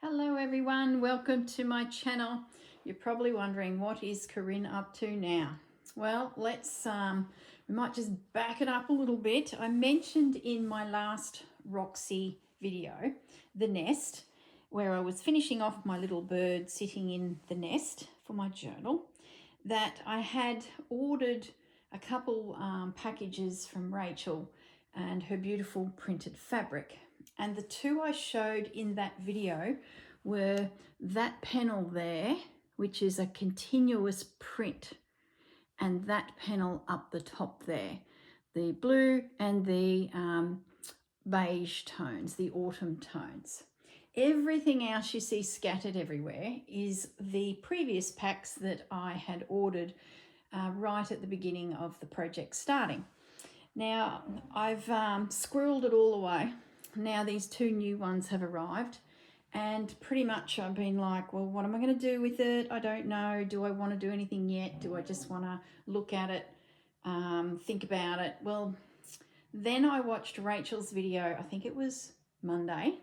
Hello everyone, welcome to my channel. You're probably wondering, what is Corrine up to now? Well, we might just back it up a little bit. I mentioned in my last Roxy video, the nest, where I was finishing off my little bird sitting in the nest for my journal, that I had ordered a couple packages from Rachel and her beautiful printed fabric. And the two I showed in that video were that panel there, which is a continuous print, and that panel up the top there, the blue and the beige tones, the autumn tones. Everything else you see scattered everywhere is the previous packs that I had ordered right at the beginning of the project starting. Now I've squirreled it all away. Now these two new ones have arrived, and pretty much I've been like, well, what am I going to do with it? I don't know. Do I want to do anything yet? Do I just want to look at it, think about it? Well, then I watched Rachel's video, I think it was Monday,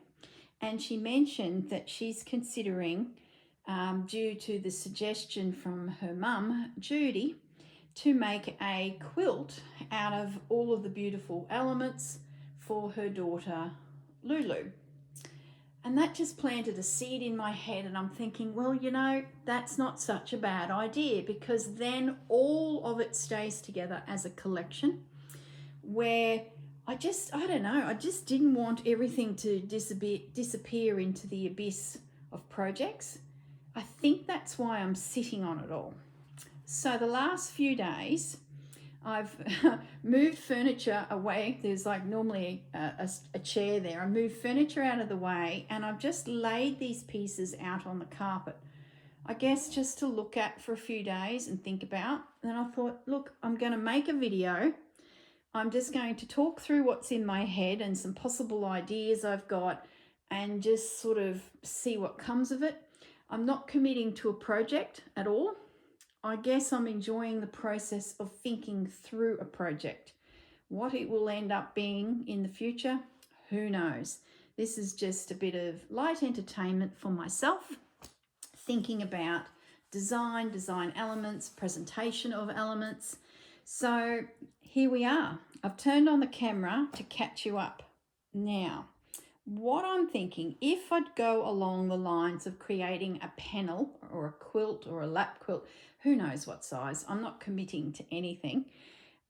and she mentioned that she's considering, due to the suggestion from her mum, Judy, to make a quilt out of all of the beautiful elements for her daughter Lulu. And that just planted a seed in my head, and I'm thinking, well, you know, that's not such a bad idea, because then all of it stays together as a collection, where I don't know, I just didn't want everything to disappear into the abyss of projects. I think that's why I'm sitting on it all. So the last few days, I've moved furniture away. There's like normally a chair there. I moved furniture out of the way, and I've just laid these pieces out on the carpet, I guess just to look at for a few days and think about. Then I thought, look, I'm going to make a video. I'm just going to talk through what's in my head and some possible ideas I've got, and just sort of see what comes of it. I'm not committing to a project at all. I guess I'm enjoying the process of thinking through a project. What it will end up being in the future, who knows? This is just a bit of light entertainment for myself, thinking about design elements, presentation of elements. So here we are. I've turned on the camera to catch you up. Now, what I'm thinking, if I'd go along the lines of creating a panel or a quilt or a lap quilt, who knows what size, I'm not committing to anything.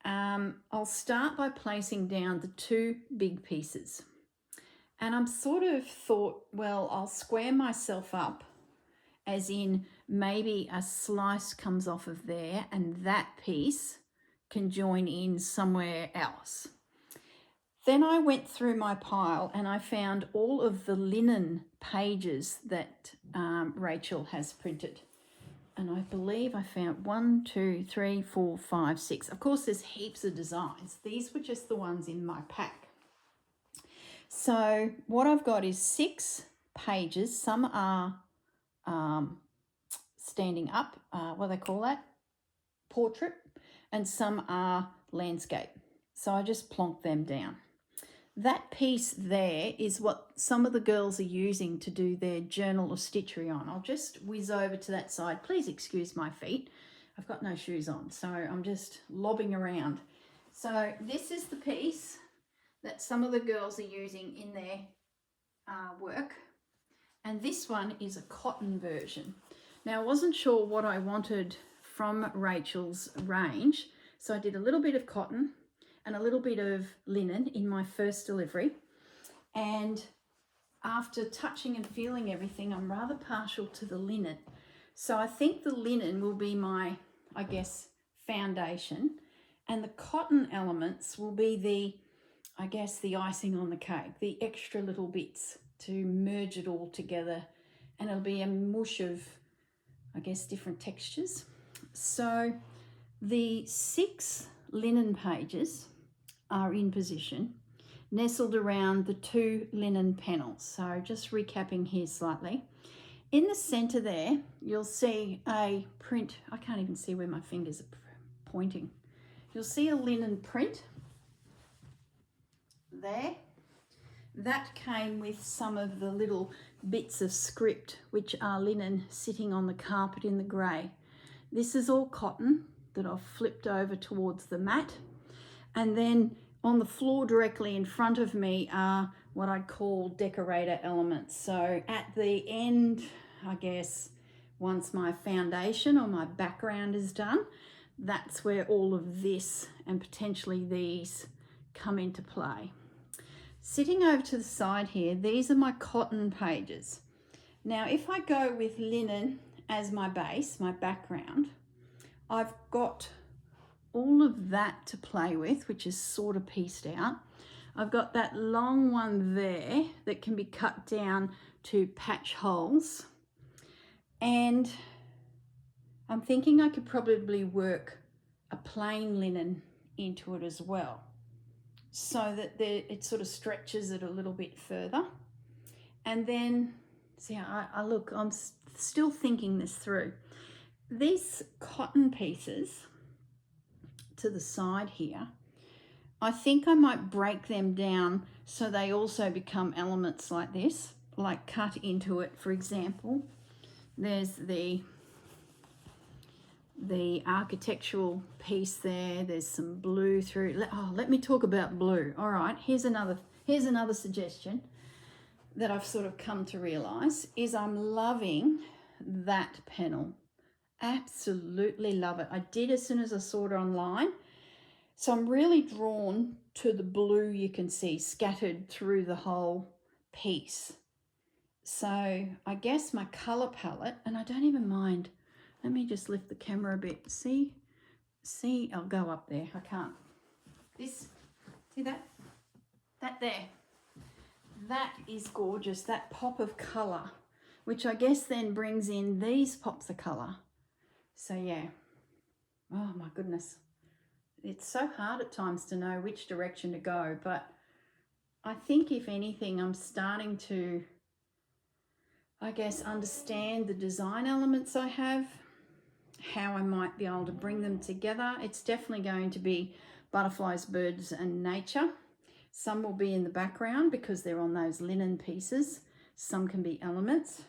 I'll start by placing down the two big pieces. And I'm sort of thought, well, I'll square myself up, as in maybe a slice comes off of there and that piece can join in somewhere else. Then I went through my pile and I found all of the linen pages that Rachel has printed. And I believe I found 1, 2, 3, 4, 5, 6. Of course, there's heaps of designs. These were just the ones in my pack. So what I've got is 6 pages. Some are standing up, what do they call that? Portrait. And some are landscape. So I just plonked them down. That piece there is what some of the girls are using to do their journal or stitchery on. I'll just whiz over to that side. Please excuse my feet. I've got no shoes on, so I'm just lobbing around. So this is the piece that some of the girls are using in their work. And this one is a cotton version. Now, I wasn't sure what I wanted from Rachel's range, so I did a little bit of cotton and a little bit of linen in my first delivery. And after touching and feeling everything, I'm rather partial to the linen. So I think the linen will be my, I guess, foundation. And the cotton elements will be the, I guess, the icing on the cake, the extra little bits to merge it all together. And it'll be a mush of, I guess, different textures. So the 6 linen pages are in position, nestled around the 2 linen panels. So just recapping here slightly. In the center there, you'll see a print. I can't even see where my fingers are pointing. You'll see a linen print there. that came with some of the little bits of script, which are linen sitting on the carpet in the grey. This is all cotton that I've flipped over towards the mat. And then on the floor directly in front of me are what I'd call decorator elements. So at the end, I guess, once my foundation or my background is done, that's where all of this and potentially these come into play. Sitting over to the side here, these are my cotton pages. Now, if I go with linen as my base, my background, I've got all of that to play with, which is sort of pieced out. I've got that long one there that can be cut down to patch holes. And I'm thinking I could probably work a plain linen into it as well, so that it sort of stretches it a little bit further. And then, see, I'm still thinking this through. These cotton pieces to the side here, I think I might break them down so they also become elements like this, like cut into it. For example, there's the architectural piece there. There's some blue through. Let me talk about blue. All right, here's another suggestion that I've sort of come to realize is I'm loving that panel. Absolutely love it. I did as soon as I saw it online. So I'm really drawn to the blue you can see scattered through the whole piece. So I guess my color palette, and I don't even mind. Let me just lift the camera a bit. See, I'll go up there. I can't. See that? That there. That is gorgeous. That pop of color, which I guess then brings in these pops of color. So yeah. Oh my goodness. It's so hard at times to know which direction to go, but I think if anything, I'm starting to, I guess, understand the design elements I have, how I might be able to bring them together. It's definitely going to be butterflies, birds, and nature. Some will be in the background because they're on those linen pieces. Some can be elements.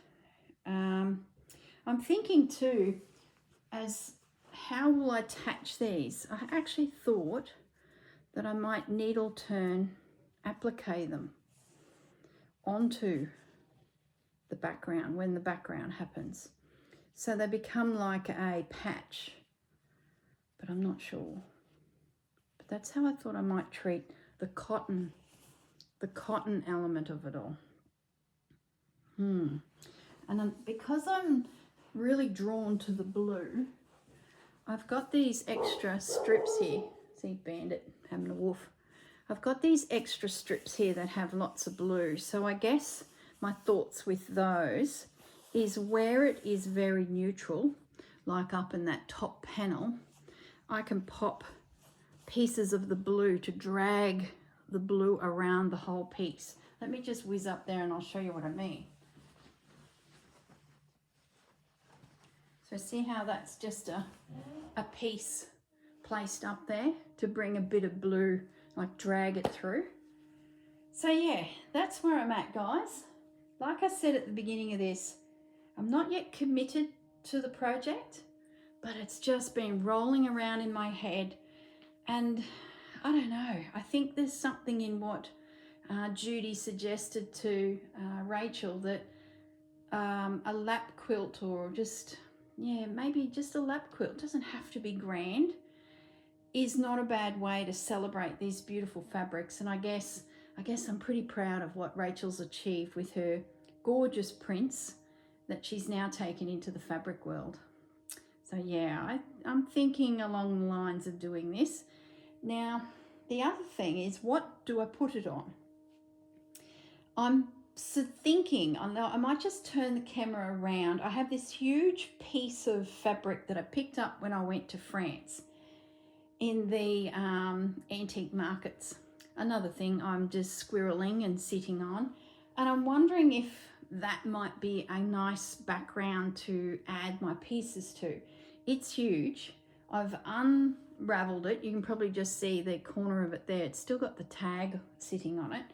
I'm thinking too, as how will I attach these? I actually thought that I might needle turn, applique them onto the background when the background happens. So they become like a patch, but I'm not sure. But that's how I thought I might treat the cotton element of it all. And because I'm really drawn to the blue, I've got these extra strips here. See Bandit having a woof. I've got these extra strips here that have lots of blue. So I guess my thoughts with those is where it is very neutral, like up in that top panel, I can pop pieces of the blue to drag the blue around the whole piece. Let me just whiz up there and I'll show you what I mean. So see how that's just a piece placed up there to bring a bit of blue, like drag it through. So yeah, that's where I'm at, guys. Like I said at the beginning of this, I'm not yet committed to the project, but it's just been rolling around in my head. And I don't know, I think there's something in what Judy suggested to Rachel, that a lap quilt, or just, yeah, maybe just a lap quilt, doesn't have to be grand, is not a bad way to celebrate these beautiful fabrics. And I guess I'm pretty proud of what Rachel's achieved with her gorgeous prints that she's now taken into the fabric world. So yeah, I'm thinking along the lines of doing this. Now, the other thing is, what do I put it on? I'm thinking, I might just turn the camera around. I have this huge piece of fabric that I picked up when I went to France in the antique markets. Another thing I'm just squirreling and sitting on. And I'm wondering if that might be a nice background to add my pieces to. It's huge. I've unraveled it. You can probably just see the corner of it there. It's still got the tag sitting on it.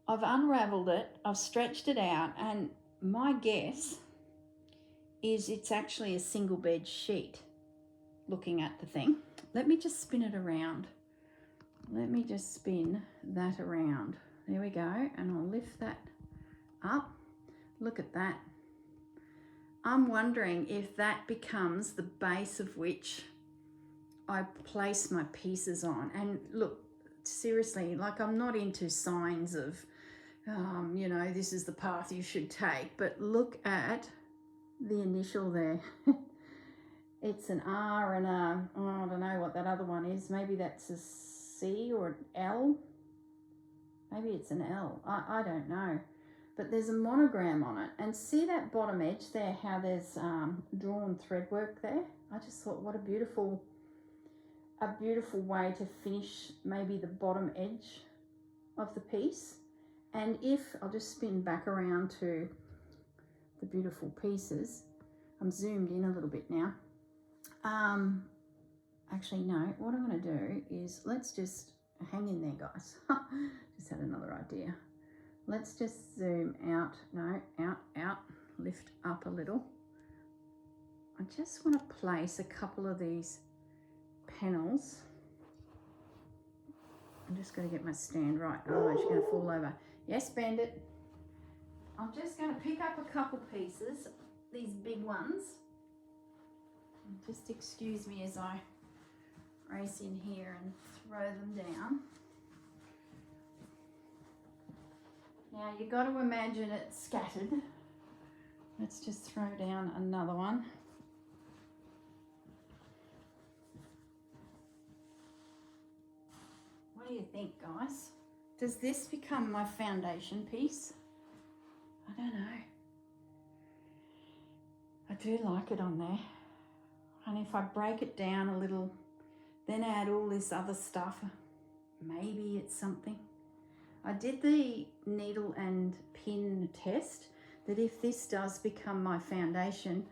I've unraveled it, I've stretched it out, and my guess is it's actually a single bed sheet. Looking at the thing, let me just spin it around. Let me just spin that around. There we go, and I'll lift that up. Look at that. I'm wondering if that becomes the base of which I place my pieces on. And look, seriously, like, I'm not into signs of, you know, this is the path you should take, but look at the initial there. It's an R and a, oh, I don't know what that other one is. Maybe that's a C or an L. Maybe it's an L. I don't know. But there's a monogram on it. And see that bottom edge there, how there's drawn thread work there? I just thought, what a beautiful way to finish maybe the bottom edge of the piece. And if, I'll just spin back around to the beautiful pieces. I'm zoomed in a little bit now. Actually, no, what I'm going to do is, let's just hang in there, guys. Just had another idea. Let's just zoom out, no, out, lift up a little. I just want to place a couple of these panels. I'm just going to get my stand right, otherwise you're going to fall over. Yes, Bandit. I'm just going to pick up a couple pieces, these big ones. Just excuse me as I race in here and throw them down. Now you've got to imagine it's scattered. Let's just throw down another one. What do you think, guys? Does this become my foundation piece? I don't know. I do like it on there. And if I break it down a little, then add all this other stuff, maybe it's something. I did the needle and pin test, that if this does become my foundation,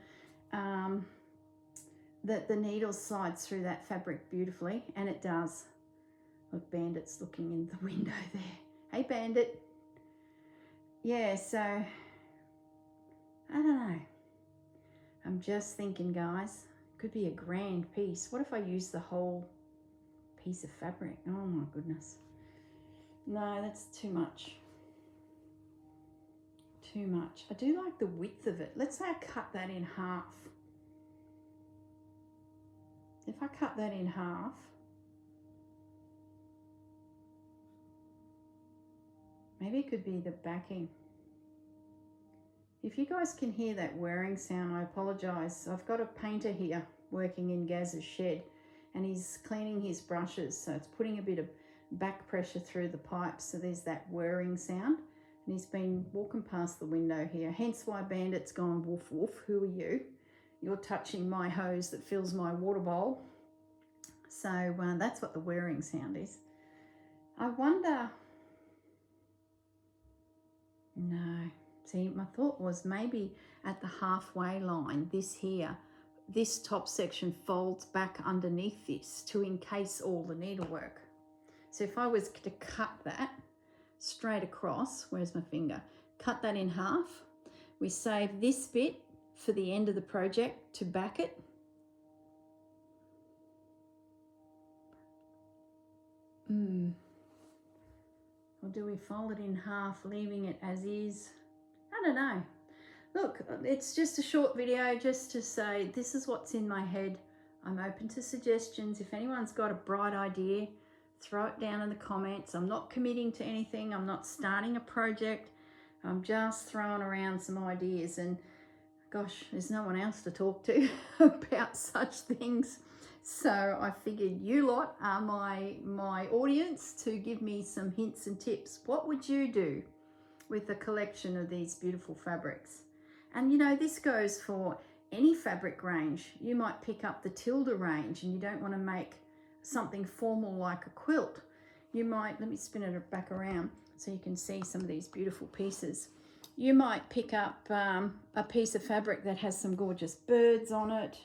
that the needle slides through that fabric beautifully, and it does. Look, Bandit's looking in the window there. Hey, Bandit. Yeah, so, I don't know. I'm just thinking, guys, could be a grand piece. What if I use the whole piece of fabric? Oh my goodness. No, that's too much. Too much. I do like the width of it. Let's say I cut that in half. If I cut that in half, maybe it could be the backing. If you guys can hear that whirring sound, I apologise. I've got a painter here working in Gaz's shed, and he's cleaning his brushes, so it's putting a bit of back pressure through the pipes, so there's that whirring sound. And he's been walking past the window here, hence why Bandit's gone woof woof. Who are you? You're touching my hose that fills my water bowl. So that's what the whirring sound is. I wonder, no. See, my thought was maybe at the halfway line, this here, this top section folds back underneath this to encase all the needlework. So if I was to cut that straight across, where's my finger? Cut that in half. We save this bit for the end of the project to back it. Or do we fold it in half, leaving it as is? I don't know. Look, it's just a short video just to say this is what's in my head. I'm open to suggestions. If anyone's got a bright idea, throw it down in the comments. I'm not committing to anything. I'm not starting a project. I'm just throwing around some ideas, and gosh, there's no one else to talk to about such things. So I figured you lot are my audience to give me some hints and tips. What would you do with a collection of these beautiful fabrics? And you know, this goes for any fabric range. You might pick up the Tilda range and you don't want to make something formal like a quilt. You might, let me spin it back around so you can see some of these beautiful pieces. You might pick up a piece of fabric that has some gorgeous birds on it,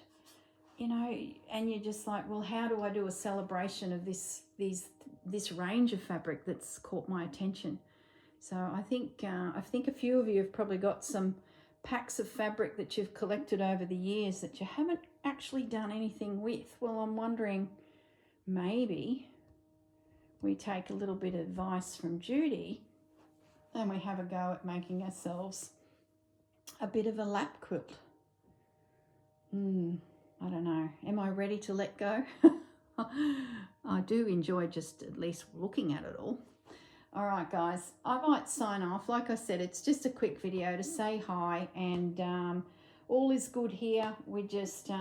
you know, and you're just like, well, how do I do a celebration of this range of fabric that's caught my attention? So I think a few of you have probably got some packs of fabric that you've collected over the years that you haven't actually done anything with. Well, I'm wondering, maybe we take a little bit of advice from Judy and we have a go at making ourselves a bit of a lap quilt. I don't know. Am I ready to let go? I do enjoy just at least looking at it all. All right, guys, I might sign off. Like I said, it's just a quick video to say hi, and all is good here. We're just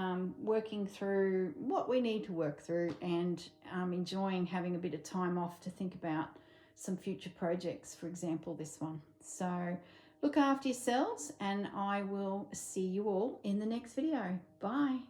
working through what we need to work through, and enjoying having a bit of time off to think about some future projects, for example, this one. So look after yourselves, and I will see you all in the next video. Bye.